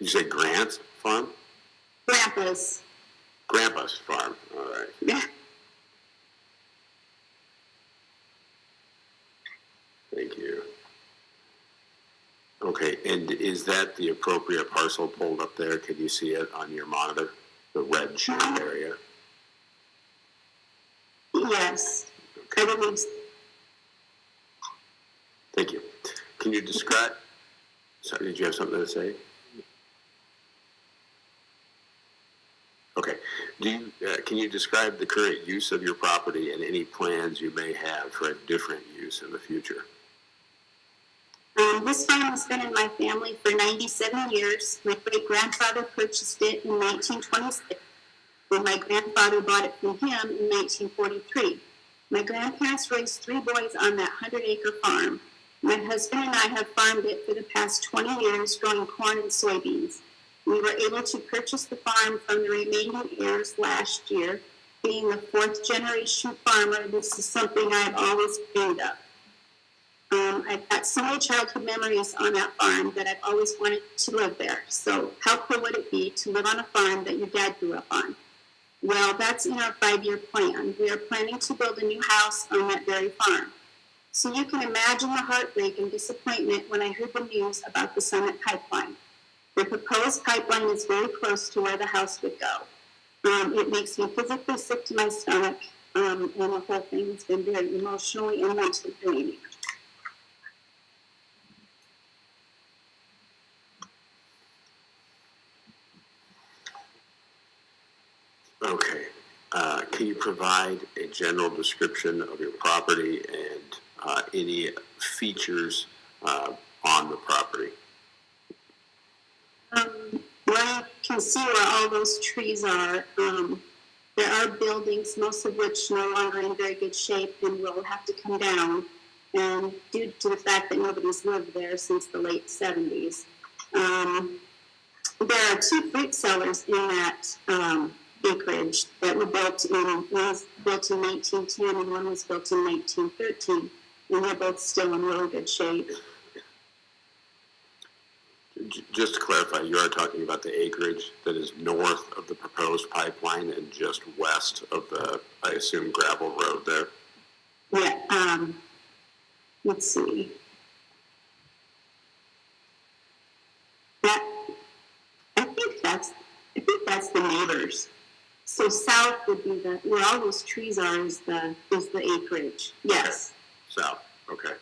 You say Grant's farm? Grandpa's. Grandpa's farm, all right. Yeah. Thank you. Okay, and is that the appropriate parcel pulled up there? Can you see it on your monitor? The red shaded area? Yes. I believe so. Thank you. Can you describe, sorry, did you have something to say? Okay. Can you describe the current use of your property and any plans you may have for a different use in the future? This farm has been in my family for 97 years. My great-grandfather purchased it in 1926, and my grandfather bought it from him in 1943. My grandparents raised 3 boys on that 100-acre farm. My husband and I have farmed it for the past 20 years, growing corn and soybeans. We were able to purchase the farm from the remaining heirs last year. Being a 4th-generation farmer, this is something I've always dreamed of. I've got so many childhood memories on that farm that I've always wanted to live there. So how cool would it be to live on a farm that your dad grew up on? Well, that's in our 5-year plan. We are planning to build a new house on that very farm. So you can imagine the heartbreak and disappointment when I heard the news about the Summit pipeline. The proposed pipeline is very close to where the house would go. It makes me physically sick to my stomach, and the whole thing has been very emotionally and mentally draining. Okay. Can you provide a general description of your property and any features on the property? Well, you can see where all those trees are. There are buildings, most of which no longer in very good shape and will have to come down, and due to the fact that nobody's lived there since the late 70s. There are 2 fruit cellars in that acreage that were built in, one was built in 1910 and one was built in 1913, and they're both still in really good shape. Just to clarify, you are talking about the acreage that is north of the proposed pipeline and just west of the, I assume, gravel road there? Yeah, let's see. I think that's the neighbors. So south would be where all those trees are is the acreage. Yes. Okay. South. Okay.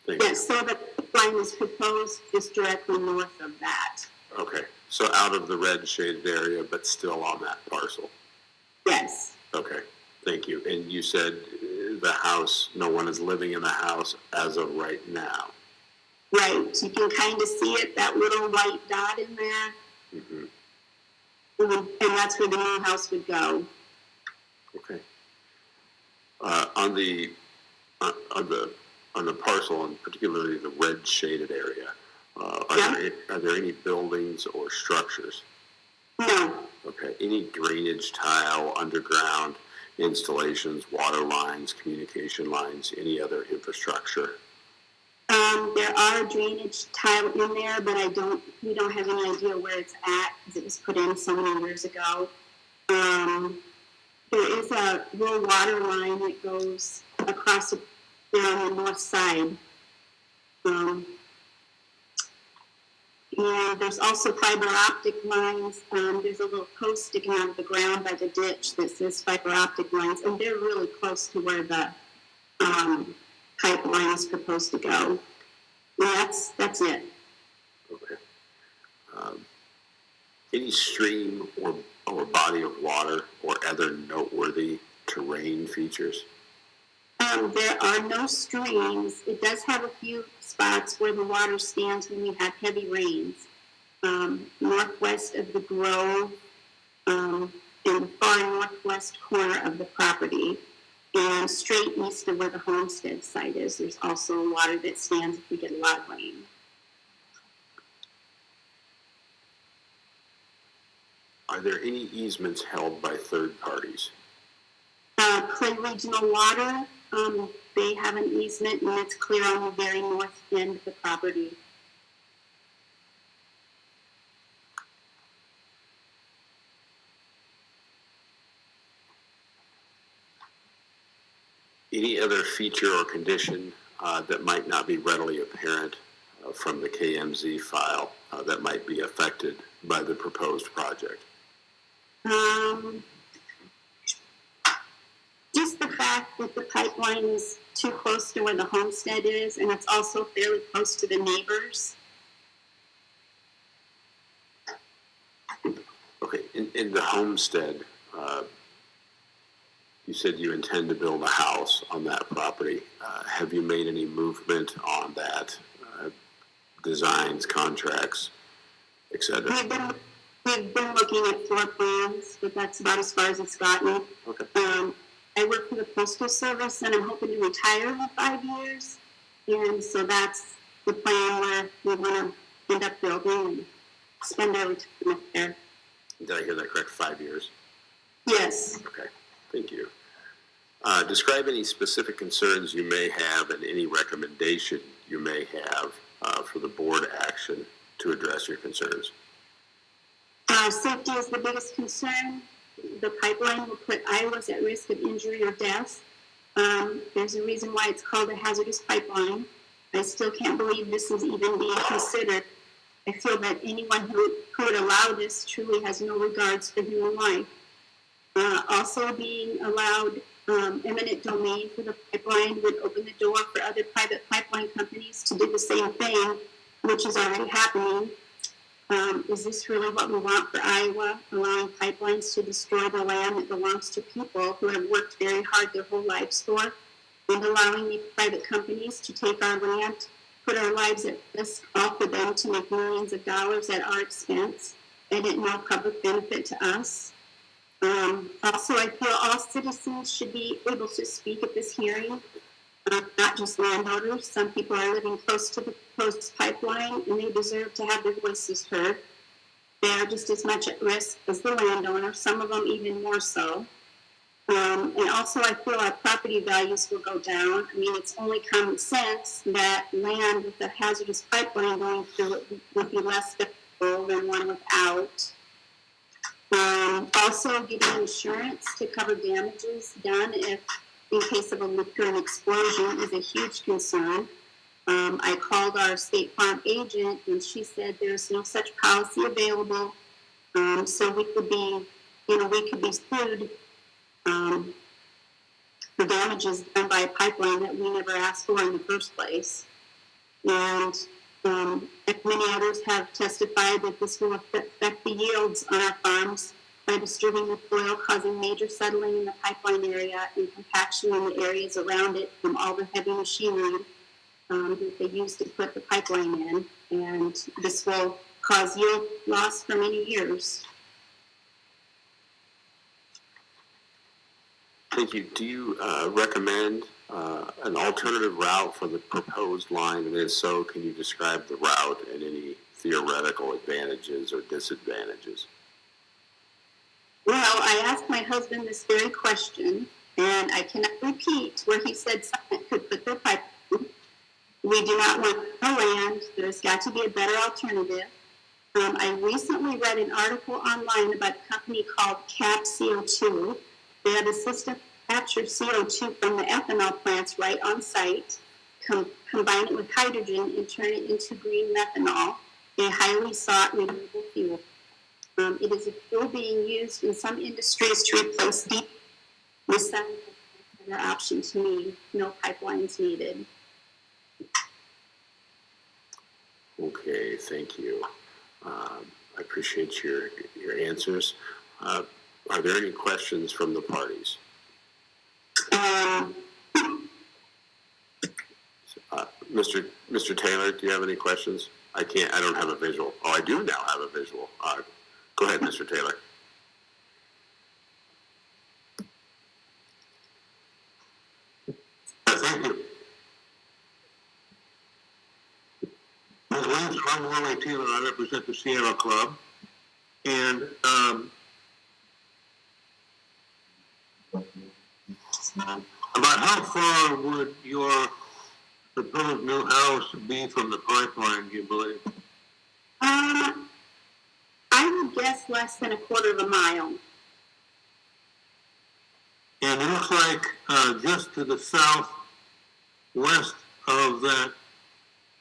Thank you. So the pipeline is proposed just directly north of that. Okay. So out of the red shaded area, but still on that parcel. Yes. Okay. Thank you. And you said the house, no one is living in the house as of right now. Right. You can kind of see it, that little white dot in there. Mm-hmm. And that's where the new house would go. Okay. On the parcel, and particularly the red shaded area, are there any buildings or structures? No. Okay. Any drainage tile, underground installations, water lines, communication lines, any other infrastructure? There are drainage tile in there, but we don't have any idea where it's at because it was put in so many years ago. There is a rural water line that goes across there on the north side. And there's also fiber optic lines. There's a little post sticking out of the ground by the ditch that says fiber optic lines, and they're really close to where the pipeline is proposed to go. And that's it. Okay. Any stream or body of water or other noteworthy terrain features? There are no streams. It does have a few spots where the water stands when we have heavy rains. Northwest of the grove, in the far northwest corner of the property, and straight east of where the homestead site is, there's also water that stands if we get a lot of rain. Are there any easements held by third parties? Clay Regional Water, they have an easement, and it's clear on the very north end of the property. Any other feature or condition that might not be readily apparent from the KMZ file that might be affected by the proposed project? Just the fact that the pipeline is too close to where the homestead is, and it's also fairly close to the neighbors. Okay, in the homestead, you said you intend to build a house on that property. Have you made any movement on that? Designs, contracts, etc.? We've been looking at floor plans, but that's about as far as it's gotten. Okay. I work for the Postal Service, and I'm hoping to retire in 5 years. And so that's the plan where we want to end up building and spend our retirement there. Did I hear that correct? 5 years? Yes. Okay, thank you. Describe any specific concerns you may have and any recommendation you may have for the board action to address your concerns. Safety is the biggest concern. The pipeline will put Iowas at risk of injury or death. There's a reason why it's called a hazardous pipeline. I still can't believe this is even being considered. I feel that anyone who would allow this truly has no regards for human life. Also being allowed eminent domain for the pipeline would open the door for other private pipeline companies to do the same thing, which is already happening. Is this really what we want for Iowa, allowing pipelines to destroy the land that belongs to people who have worked very hard their whole lives for, and allowing these private companies to take our land, put our lives at risk, all for them to make millions of dollars at our expense, and at no public benefit to us? Also, I feel all citizens should be able to speak at this hearing, not just landowners. Some people are living close to the proposed pipeline, and they deserve to have their voices heard. They are just as much at risk as the landowner, some of them even more so. And also, I feel our property values will go down. I mean, it's only common sense that land with a hazardous pipeline going through it would be less valuable than one without. Also, getting insurance to cover damages done in case of a leak or an explosion is a huge concern. I called our State Farm agent, and she said there's no such policy available. So we could be sued for damages done by a pipeline that we never asked for in the first place. And many others have testified that this will affect the yields on our farms by disturbing the soil, causing major settling in the pipeline area and compaction in the areas around it from all the heavy machinery that they use to put the pipeline in. And this will cause yield loss for many years. Thank you. Do you recommend an alternative route for the proposed line? And if so, can you describe the route and any theoretical advantages or disadvantages? Well, I asked my husband this very question, and I cannot repeat where he said someone could put their pipe in. We do not want more land. There's got to be a better alternative. I recently read an article online about a company called Cap CO2. They have a system to capture CO2 from the ethanol plants right on site, combine it with hydrogen, and turn it into green methanol, a highly sought renewable fuel. It is a fuel being used in some industries to replace diesel. This sounds like another option to me. No pipelines needed. Okay, thank you. I appreciate your answers. Are there any questions from the parties? Mr. Taylor, do you have any questions? I don't have a visual. Oh, I do now have a visual. Go ahead, Mr. Taylor. Thank you. My name's Wally Taylor. I represent the Sierra Club. And about how far would your proposed new house be from the pipeline, do you believe? I would guess less than a quarter of a mile. And if looks like just to the southwest of that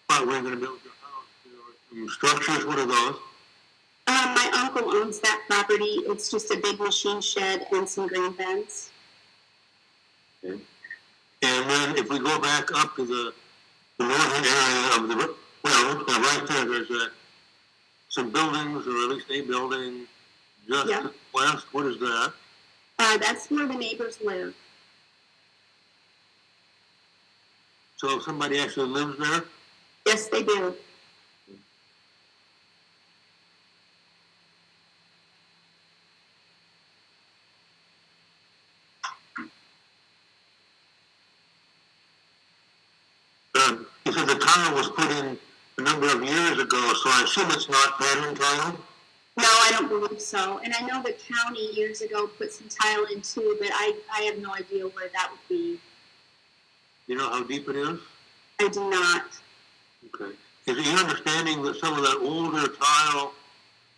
spot where you're going to build your house, there are some structures. What are those? My uncle owns that property. It's just a big machine shed and some grain bins. Okay. And then if we go back up to the northern area of the, well, right there, there's some buildings, or at least a building just to the west. What is that? That's where the neighbors live. So somebody actually lives there? Yes, they do. You said the tile was put in a number of years ago, so I assume it's not pattern tile? No, I don't believe so. And I know the county years ago put some tile in too, but I have no idea where that would be. You know how deep it is? I do not. Okay. Is it your understanding that some of that older tile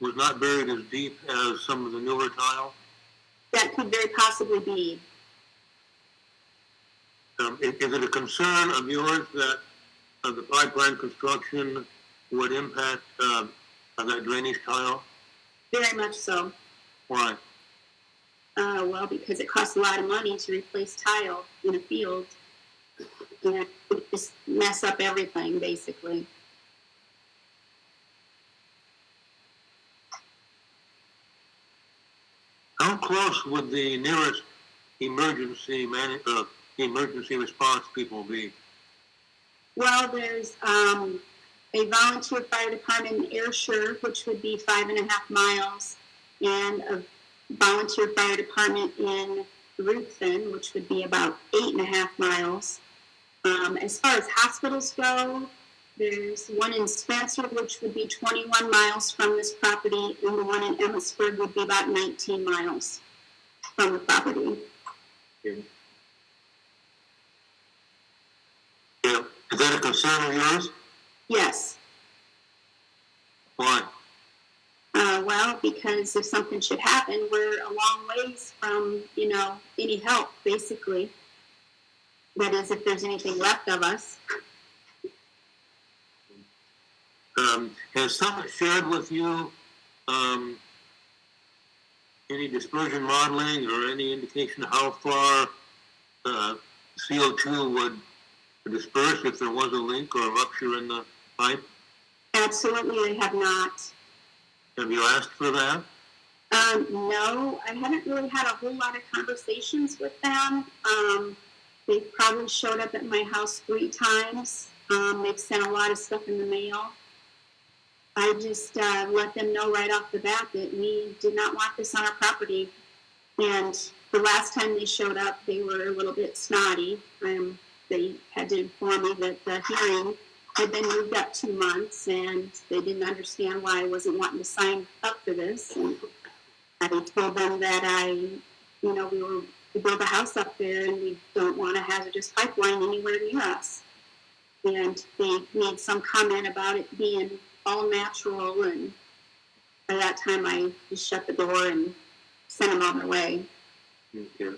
was not buried as deep as some of the newer tile? That could very possibly be. Is it a concern of yours that the pipeline construction would impact that drainage tile? Very much so. Why? Well, because it costs a lot of money to replace tile in a field. And it would just mess up everything, basically. How close would the nearest emergency response people be? Well, there's a volunteer fire department in Ayrshire, which would be 5.5 miles, and a volunteer fire department in Ruthven, which would be about 8.5 miles. As far as hospitals go, there's one in Spencer, which would be 21 miles from this property, and the one in Emmitsburg would be about 19 miles from the property. Yeah. Is that a concern of yours? Yes. Why? Well, because if something should happen, we're a long ways from, any help, basically. That is, if there's anything left of us. Has someone shared with you any dispersion modeling or any indication of how far CO2 would disperse if there was a leak or a rupture in the pipe? Absolutely, I have not. Have you asked for that? No, I haven't really had a whole lot of conversations with them. They've probably showed up at my house 3 times. They've sent a lot of stuff in the mail. I just let them know right off the bat that we did not want this on our property. And the last time they showed up, they were a little bit snotty. They had to inform me that the hearing had been moved up 2 months, and they didn't understand why I wasn't wanting to sign up for this. And I told them that we built a house up there, and we don't want a hazardous pipeline anywhere near us. And they made some comment about it being all natural, and by that time I just shut the door and sent them on their way. Okay.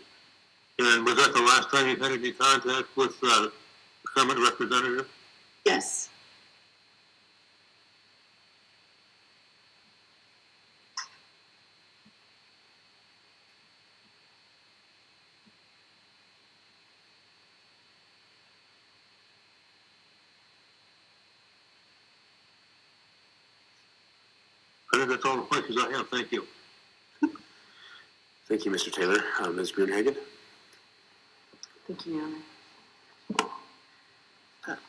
And was that the last time you had any contact with the Summit representative? Yes. I think that's all the questions I have. Thank you. Thank you, Mr. Taylor. Ms. Grunhagen? Thank you, Your Honor.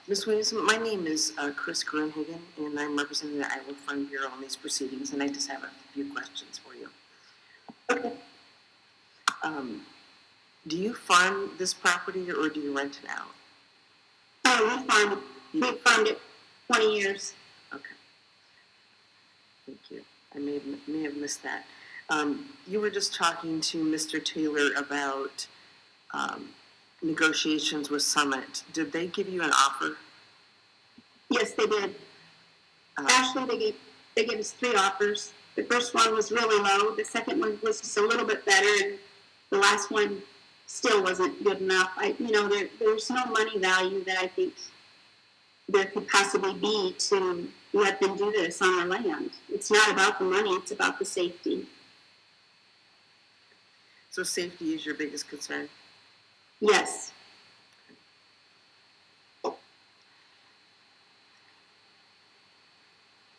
Ms. Williamson, my name is Chris Grunhagen, and I'm representing the Iowa Farm Bureau on these proceedings, and I just have a few questions for you. Okay. Do you farm this property, or do you rent it out? Oh, we farmed it 20 years. Okay. Thank you. I may have missed that. You were just talking to Mr. Taylor about negotiations with Summit. Did they give you an offer? Yes, they did. Actually, they gave us 3 offers. The first one was really low. The second one was just a little bit better, and the last one still wasn't good enough. There's no money value that I think there could possibly be to let them do this on our land. It's not about the money, it's about the safety. So safety is your biggest concern? Yes.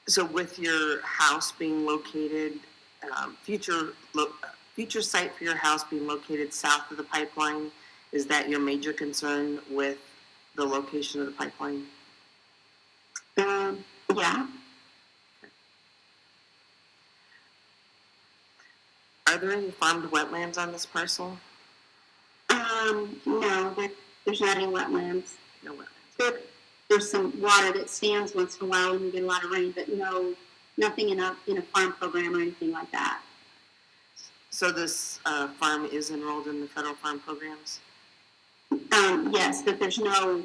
So with your house being located, future site for your house being located south of the pipeline, is that your major concern with the location of the pipeline? Yeah. Are there any farmed wetlands on this parcel? No, there's not any wetlands. No wetlands. There's some water that stands once in a while when we get a lot of rain, but nothing in a farm program or anything like that. So this farm is enrolled in the federal farm programs? Yes, but there's no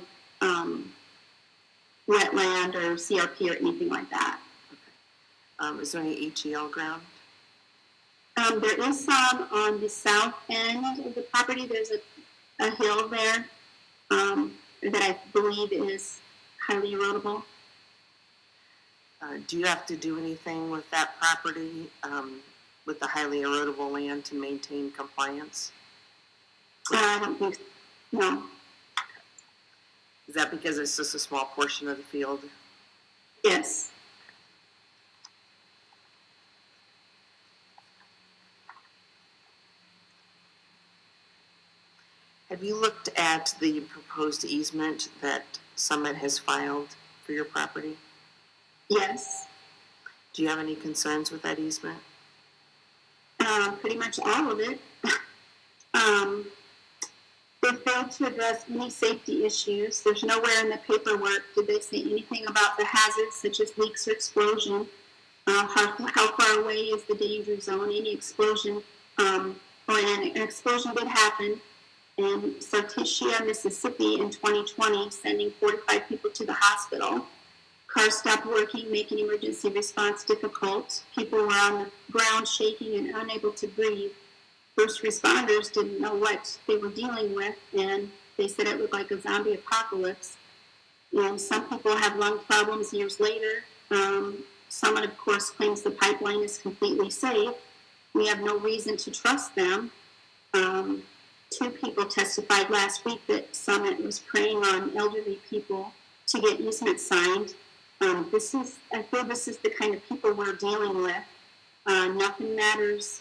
wetland or CRP or anything like that. Okay. Is there any HEL ground? There is some on the south end of the property. There's a hill there that I believe is highly erodible. Do you have to do anything with that property, with the highly erodible land, to maintain compliance? I don't think so. No. Is that because it's just a small portion of the field? Yes. Have you looked at the proposed easement that Summit has filed for your property? Yes. Do you have any concerns with that easement? Pretty much all of it. They failed to address any safety issues. There's nowhere in the paperwork did they say anything about the hazards such as leaks or explosion. How far away is the danger zone? Any explosion, or an explosion did happen in Sarticia, Mississippi in 2020, sending 45 people to the hospital. Cars stopped working, making emergency response difficult. People were on the ground shaking and unable to breathe. First responders didn't know what they were dealing with, and they said it looked like a zombie apocalypse. Some people have lung problems years later. Someone, of course, claims the pipeline is completely safe. We have no reason to trust them. 2 people testified last week that Summit was preying on elderly people to get easements signed. I feel this is the kind of people we're dealing with. Nothing matters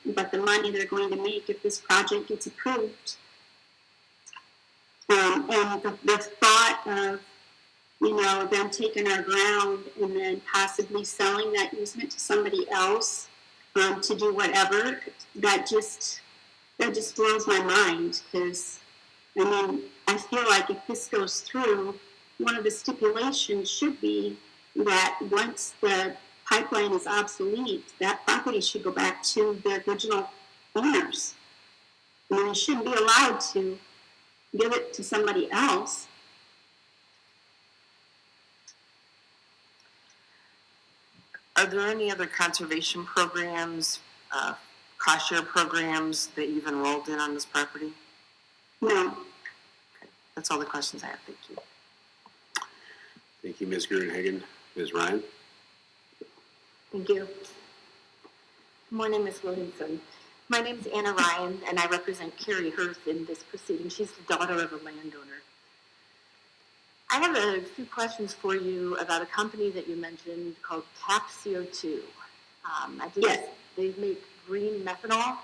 but the money they're going to make if this project gets approved. And the thought of, them taking our ground and then possibly selling that easement to somebody else to do whatever, that just blows my mind, because, I feel like if this goes through, one of the stipulations should be that once the pipeline is obsolete, that property should go back to the original owners. You shouldn't be allowed to give it to somebody else. Are there any other conservation programs, cost share programs that you've enrolled in on this property? No. Okay. That's all the questions I have. Thank you. Thank you, Ms. Gruenhagen. Ms. Ryan? Thank you. Good morning, Ms. Williamson. My name is Anna Ryan, and I represent Carrie Hurst in this proceeding. She's the daughter of a landowner. I have a few questions for you about a company that you mentioned called CAP CO2. Yes. They make green methanol.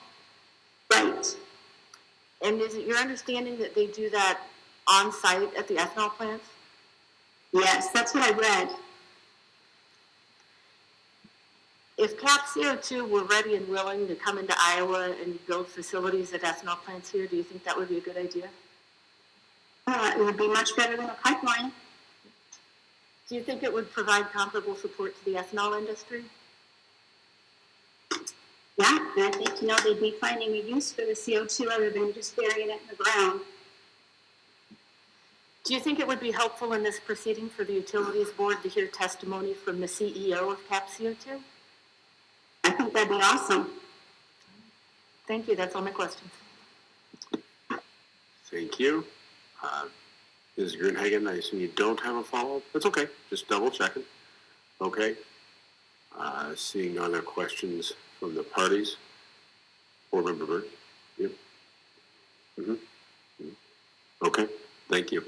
Right. And is it your understanding that they do that on site at the ethanol plants? Yes, that's what I read. If CAP CO2 were ready and willing to come into Iowa and build facilities at ethanol plants here, do you think that would be a good idea? It would be much better than a pipeline. Do you think it would provide comparable support to the ethanol industry? Yeah, and I think, they'd be finding a use for the CO2 other than just burying it in the ground. Do you think it would be helpful in this proceeding for the Utilities Board to hear testimony from the CEO of CAP CO2? I think that'd be awesome. Thank you. That's all my questions. Thank you. Ms. Grunhagen, I assume you don't have a follow-up? That's okay, just double checking. Okay. Seeing no other questions from the parties. Board Member Bird? Yep. Okay, thank you.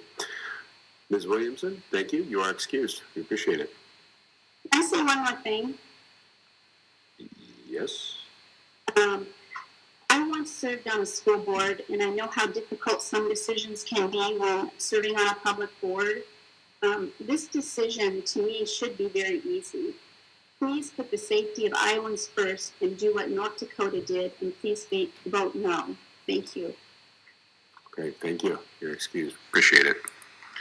Ms. Williamson, thank you. You are excused. We appreciate it. Can I say one more thing? Yes. I once served on a school board, and I know how difficult some decisions can be when serving on a public board. This decision, to me, should be very easy. Please put the safety of Iowans first and do what North Dakota did, and please vote no. Thank you. Okay, thank you. You're excused. Appreciate it.